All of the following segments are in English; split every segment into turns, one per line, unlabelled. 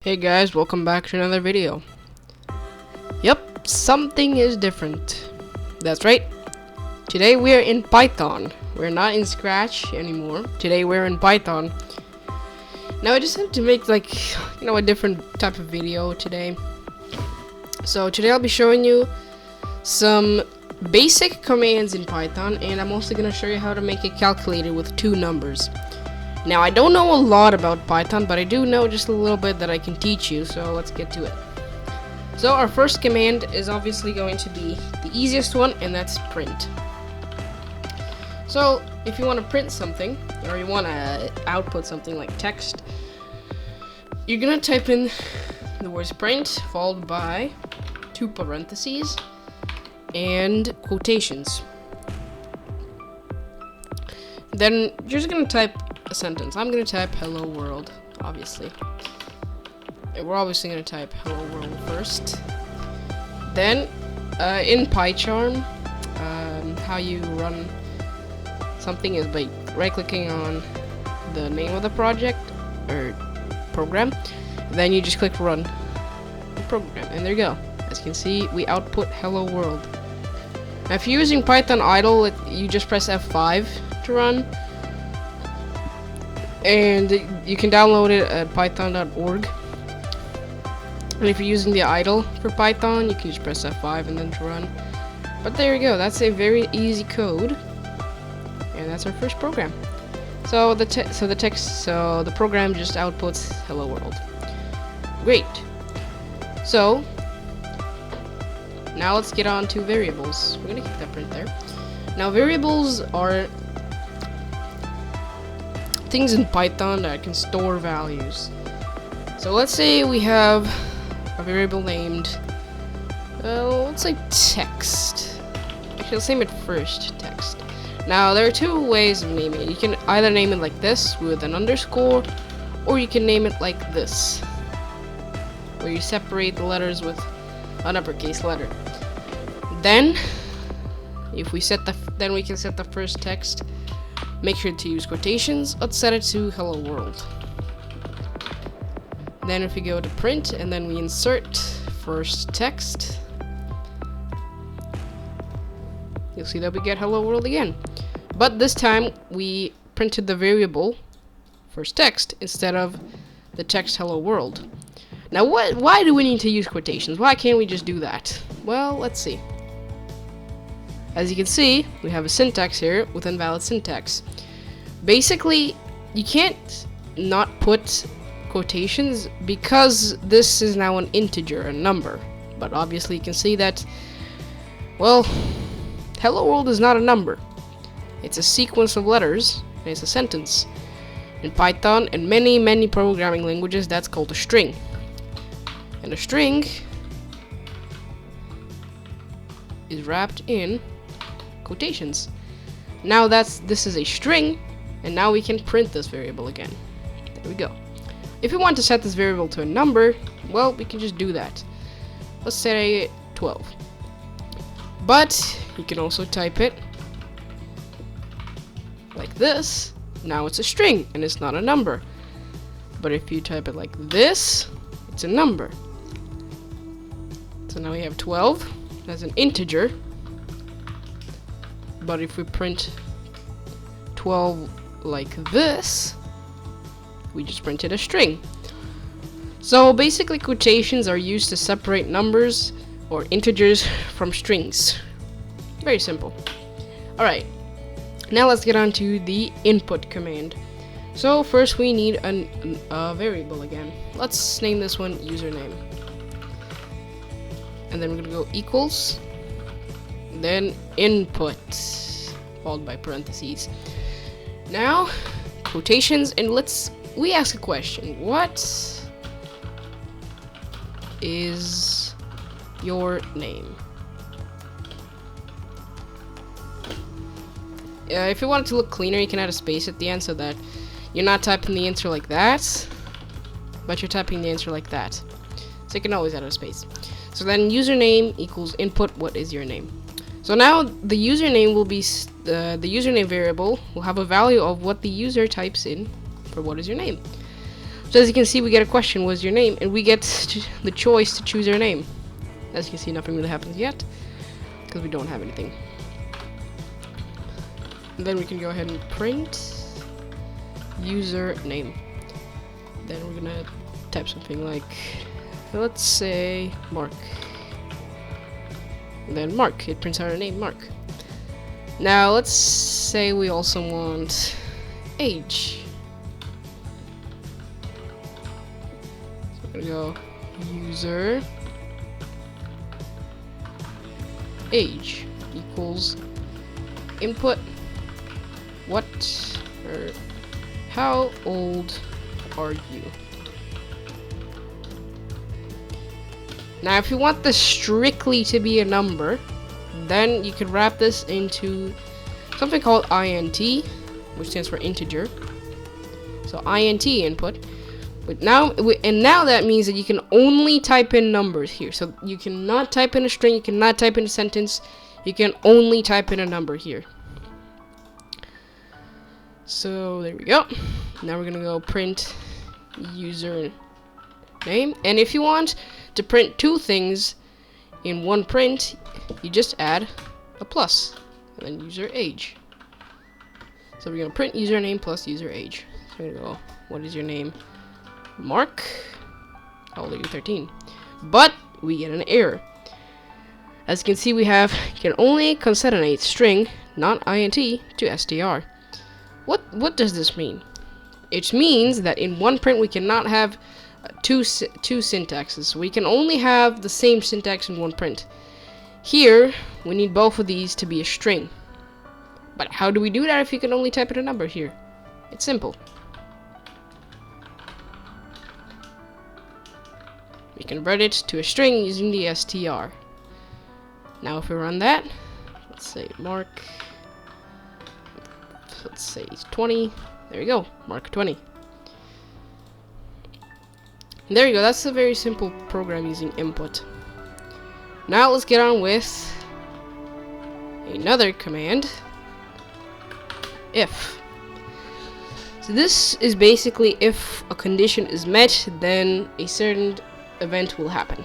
Hey guys, welcome back to another video. Yep, something is different. That's right. Today we're in Python. We're not in Scratch anymore. Today we're in Python. Now I just had to make a different type of video today. So today I'll be showing you some basic commands in Python, and I'm also gonna show you how to make a calculator with two numbers. Now, I don't know a lot about Python, but I do know just a little bit that I can teach you, so let's get to it. So our first command is obviously going to be the easiest one, and that's print. So if you want to print something, or you want to output something like text, you're going to type in the words print, followed by two parentheses and quotations. Then you're just going to type a sentence. I'm going to type hello world, obviously. And we're obviously going to type hello world first. Then, in PyCharm, how you run something is by right-clicking on the name of the project, or program. Then you just click run the program, and there you go. As you can see, we output hello world. Now, if you're using Python idle, you just press F5 to run. And you can download it at python.org. And if you're using the idle for Python, you can just press F5 and then to run. But there you go, that's a very easy code. And that's our first program. So the program just outputs hello world. Great. So now let's get on to variables. We're gonna keep that print there. Now variables are things in Python that can store values. So let's say we have a variable named, let's say text. Actually, let's name it first text. Now there are two ways of naming it. You can either name it like this with an underscore, or you can name it like this, where you separate the letters with an uppercase letter. Then, if we set then we can set the first text. Make sure to use quotations. Let's set it to hello world. Then if we go to print and then we insert first text, you'll see that we get hello world again. But this time we printed the variable first text instead of the text hello world. Now why do we need to use quotations? Why can't we just do that? Well, let's see. As you can see, we have a syntax here with invalid syntax. Basically, you can't not put quotations because this is now an integer, a number. But obviously you can see that, well, hello world is not a number. It's a sequence of letters, and it's a sentence. In Python and many programming languages, that's called a string. And a string is wrapped in quotations. Now this is a string, and now we can print this variable again. There we go. If we want to set this variable to a number, well, we can just do that. Let's say 12. But you can also type it like this. Now it's a string and it's not a number. But if you type it like this, it's a number. So now we have 12 as an integer. But if we print 12 like this, we just printed a string. So basically quotations are used to separate numbers or integers from strings. Very simple. Alright, now let's get on to the input command. So first we need a variable again. Let's name this one username. And then we're gonna go equals, then input, followed by parentheses. Now, quotations, and we ask a question. What is your name? If you want it to look cleaner, you can add a space at the end so that you're not typing the answer like that, but you're typing the answer like that. So you can always add a space. So then username equals input, what is your name? So now the username will be, the username variable will have a value of what the user types in for what is your name. So as you can see, we get a question, what's your name? And we get the choice to choose our name. As you can see, nothing really happens yet, because we don't have anything. And then we can go ahead and print username. Then we're gonna type something like, let's say, Mark. And then Mark, it prints out our name, Mark. Now let's say we also want age. So we're gonna go user age equals input what or how old are you? Now if you want this strictly to be a number, then you could wrap this into something called int, which stands for integer. So int input. But now that means that you can only type in numbers here. So you cannot type in a string, you cannot type in a sentence, you can only type in a number here. So there we go. Now we're gonna go print user name. And if you want to print two things in one print, you just add a plus and then user age. So we're gonna print username plus user age. So we're gonna go, what is your name? Mark. How old are you? 13. But we get an error. As you can see, we have can only concatenate string, not int, to str. What does this mean? It means that in one print we cannot have two syntaxes. We can only have the same syntax in one print. Here we need both of these to be a string. But how do we do that if you can only type in a number here? It's simple. We convert it to a string using the str. Now if we run that, let's say Mark, let's say 20. There you go, Mark 20. And there you go, that's a very simple program using input. Now let's get on with another command, if. So this is basically if a condition is met, then a certain event will happen.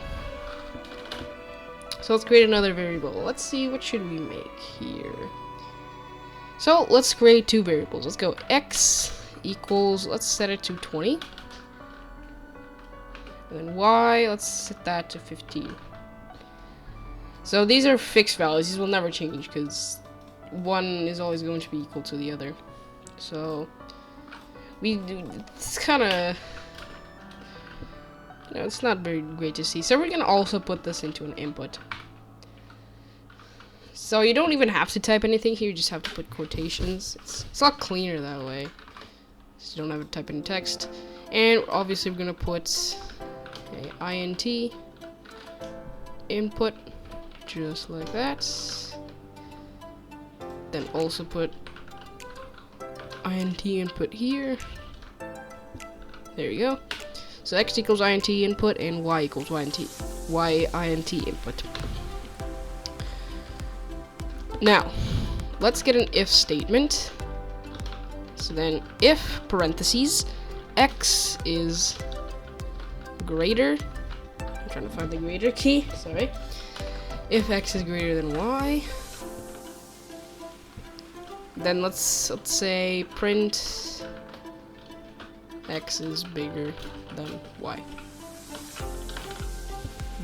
So let's create another variable. Let's see, what should we make here? So let's create two variables. Let's go x equals, let's set it to 20. And then y, let's set that to 15. So these are fixed values. These will never change because one is always going to be equal to the other. So it's kind of, it's not very great to see. So we're gonna also put this into an input. So you don't even have to type anything here, you just have to put quotations. It's a lot cleaner that way. So you don't have to type any text. And obviously we're gonna put a int input, just like that. Then also put int input here. There you go. So x equals int input and y equals int input. Now, let's get an if statement. So then if parentheses x is greater, I'm trying to find the greater key, sorry. If x is greater than y, then let's say print x is bigger than y.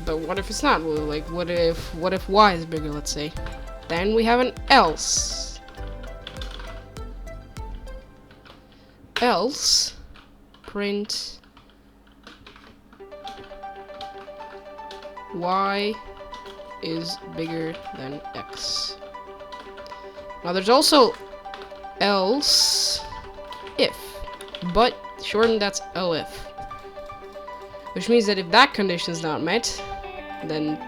But what if it's not? Well, like what if y is bigger, let's say? Then we have an else. Else print y is bigger than x. Now there's also else if, but shorten that's elif, which means that if that condition is not met, then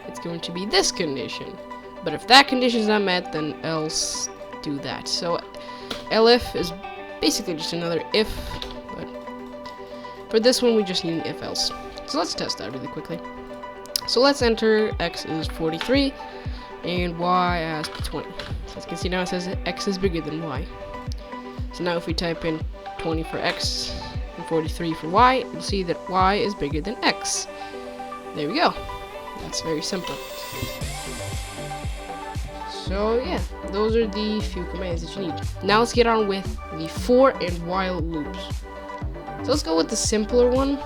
it's going to be this condition. But if that condition is not met, then else do that. So elif is basically just another if, but for this one we just need an if else. So let's test that really quickly. So let's enter x is 43 and y as 20. So as you can see now it says x is bigger than y. So now if we type in 20 for x and 43 for y, we'll see that y is bigger than x. There we go. That's very simple. So yeah, those are the few commands that you need. Now let's get on with the for and while loops. So let's go with the simpler one,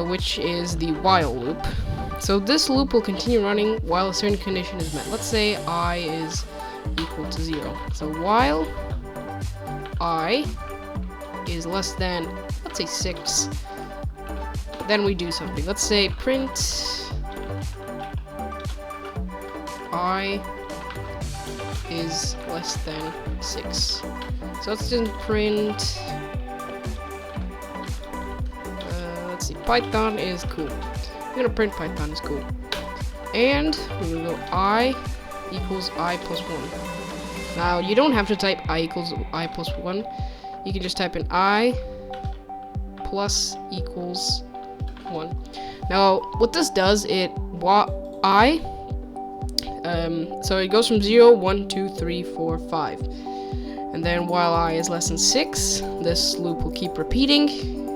which is the while loop. So this loop will continue running while a certain condition is met. Let's say I is equal to 0. So while I is less than, let's say 6, then we do something. Let's say print I is less than 6. So let's just print, let's see, Python is cool. We're gonna print Python is cool. And we're gonna go I equals I plus 1. Now, you don't have to type I equals I plus 1. You can just type in I plus equals 1. Now, what this does, so it goes from 0, 1, 2, 3, 4, 5. And then while I is less than 6, this loop will keep repeating,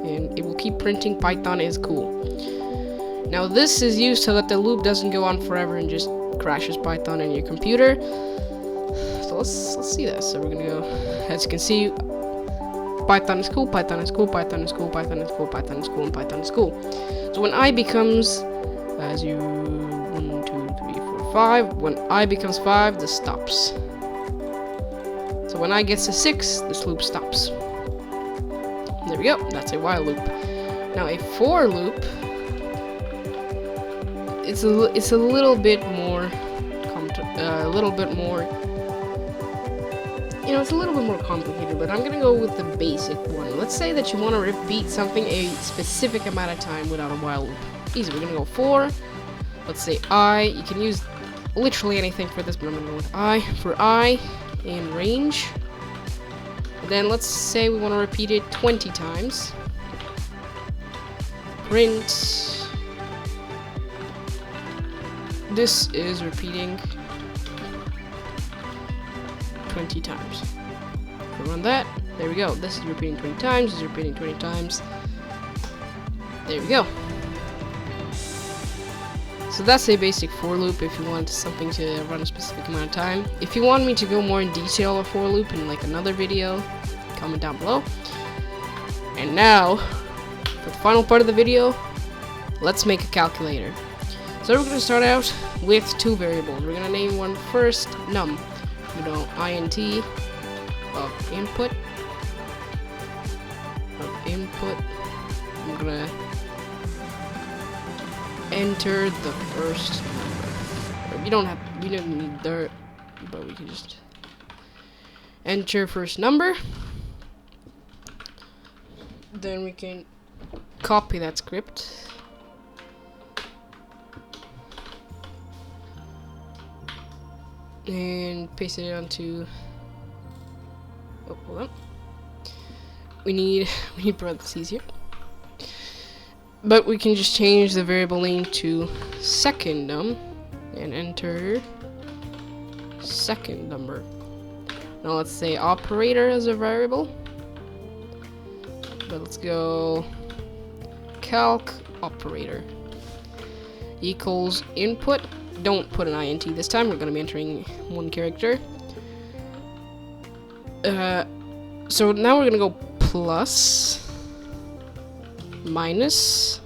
and it will keep printing Python is cool. Now this is used so that the loop doesn't go on forever and just crashes Python in your computer. So let's see this. So we're gonna go, as you can see, Python is cool, Python is cool, Python is cool, Python is cool, Python is cool, and Python is cool. So when I becomes, as you, 1, 2, 3, 4, 5, when I becomes 5, this stops. So when I gets to 6, this loop stops. There we go, that's a while loop. Now a for loop, it's a little bit more, it's a little bit more complicated, but I'm gonna go with the basic one. Let's say that you want to repeat something a specific amount of time without a while loop. Easy, we're gonna go for, let's say I, you can use literally anything for this, but I'm gonna go with I, for I in range. Then let's say we want to repeat it 20 times. Print, this is repeating 20 times. We run that. There we go. This is repeating 20 times. This is repeating 20 times. There we go. So that's a basic for loop if you want something to run a specific amount of time. If you want me to go more in detail of for loop in like another video, comment down below. And now, for the final part of the video, let's make a calculator. So we're going to start out with two variables. We're going to name one first num. Int of input. I'm gonna enter the first number. We don't need dirt, but we can just enter first number. Then we can copy that script. And paste it onto, oh, hold on. We need parentheses here. But we can just change the variable name to second num and enter second number. Now let's say operator as a variable. But let's go calc operator equals input. Don't put an int this time. We're going to be entering one character. So now we're going to go plus, minus,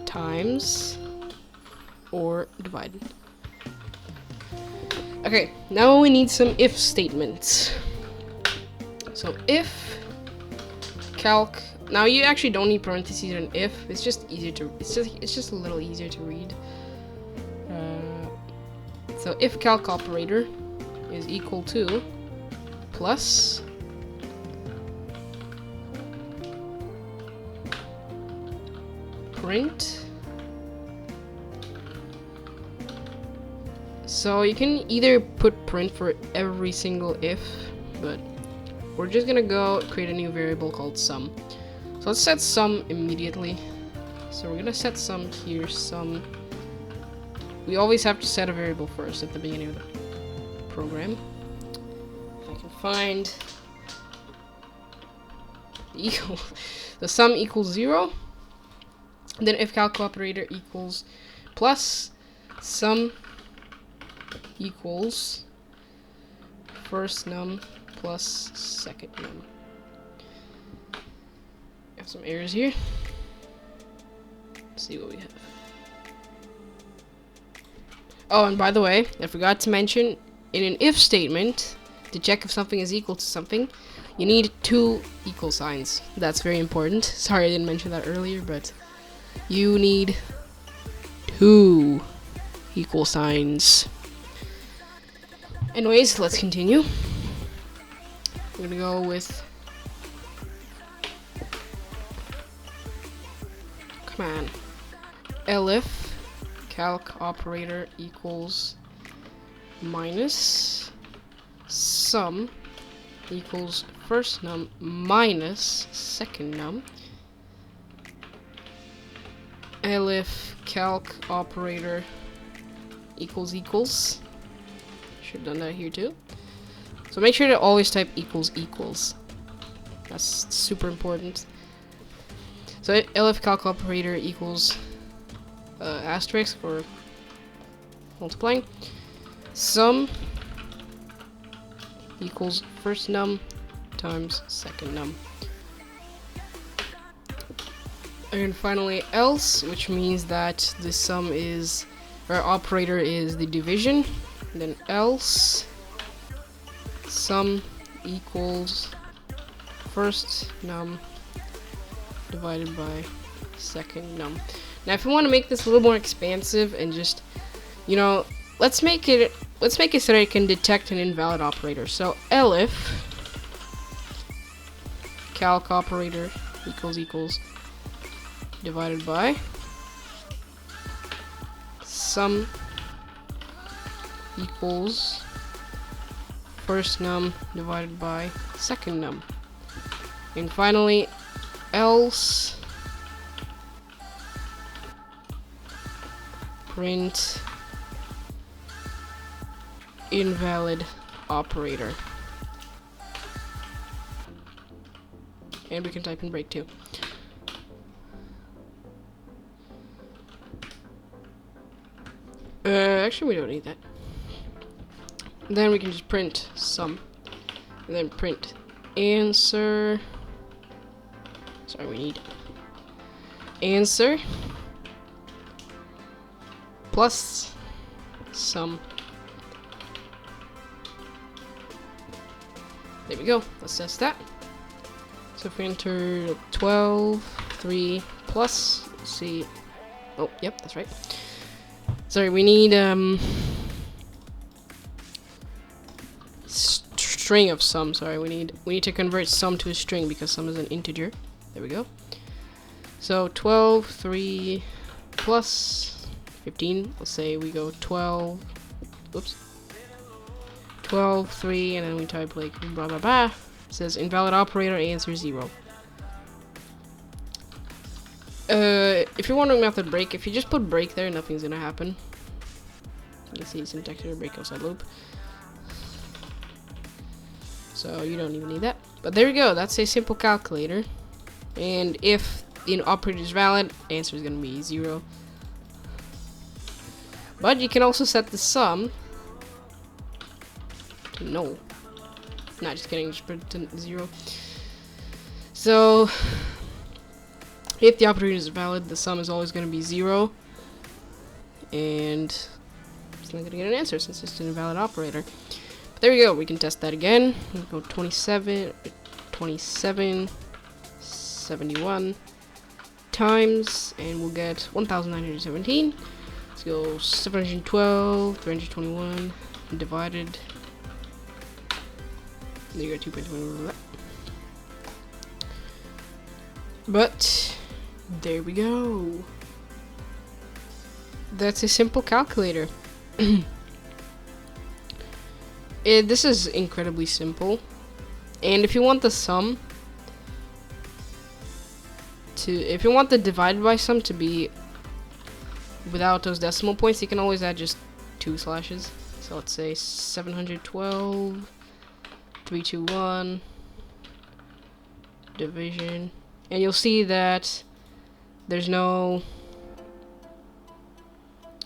times, or divide. Okay, now we need some if statements. So if calc. Now you actually don't need parentheses or an if. It's just easier to. It's just a little easier to read. So if calc operator is equal to plus print. So you can either put print for every single if, but we're just gonna go create a new variable called sum. So let's set sum immediately. So we're gonna set sum here, sum. We always have to set a variable first at the beginning of the program. If I can find equal the sum equals 0. And then if calc operator equals plus sum equals first num plus second num. Got some errors here. Let's see what we have. Oh, and by the way, I forgot to mention, in an if statement, to check if something is equal to something, you need 2 equal signs. That's very important. Sorry I didn't mention that earlier, but you need 2 equal signs. Anyways, let's continue. We're gonna go with, come on, elif calc operator equals minus sum equals first num minus second num. Elif calc operator equals. Should have done that here too. So make sure to always type equals. That's super important. So elif calc operator equals asterisk or multiplying. Sum equals first num times second num. And finally else, which means that the sum is, or operator is the division. And then else sum equals first num divided by second num. Now if you want to make this a little more expansive and just, you know, let's make it so that it can detect an invalid operator. So elif calc operator equals divided by sum equals first num divided by second num. And finally else print invalid operator. And we can type in break too. Actually we don't need that. Then we can just print sum. And then print answer. Sorry, we need answer plus sum. There we go. Let's test that. So if we enter 12, 3 plus, let's see. Oh, yep, that's right. Sorry, we need string of sum. Sorry, we need to convert sum to a string because sum is an integer. There we go. So 12, 3 plus 15. Let's say we go 12. Oops. 12, 3, and then we type like blah blah blah. It says invalid operator, answer 0. If you're wondering about the break, if you just put break there, nothing's gonna happen. You can see syntax error, break outside loop. So you don't even need that. But there we go. That's a simple calculator. And if the operator is valid, answer is gonna be 0. But you can also set the sum to no. Not just kidding, just put it to 0. So if the operator is valid, the sum is always going to be 0, and it's not going to get an answer since it's an invalid operator. But there we go. We can test that again. We'll go 27, 71 times, and we'll get 1,917. Let's go 712, 321 divided. There you go, 2.21. But there we go. That's a simple calculator. This is incredibly simple. And if you want the sum to, if you want the divided by sum to be without those decimal points, you can always add just 2 slashes. So let's say 712, 321, division, and you'll see that there's no.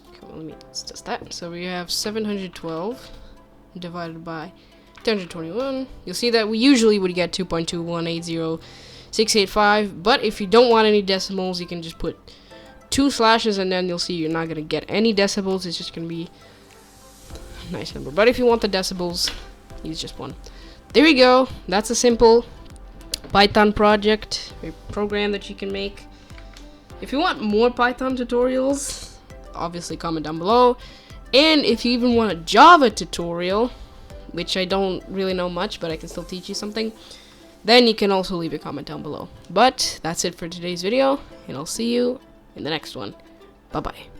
Okay, well, let me test that. So we have 712 divided by 321. You'll see that we usually would get 2.2180685, but if you don't want any decimals, you can just put 2 slashes, and then you'll see you're not gonna get any decibels. It's just gonna be a nice number. But if you want the decibels, use just 1. There we go. That's a simple Python project, a program that you can make. If you want more Python tutorials, obviously comment down below. And if you even want a Java tutorial, which I don't really know much, but I can still teach you something, then you can also leave a comment down below. But that's it for today's video, and I'll see you in the next one. Bye bye.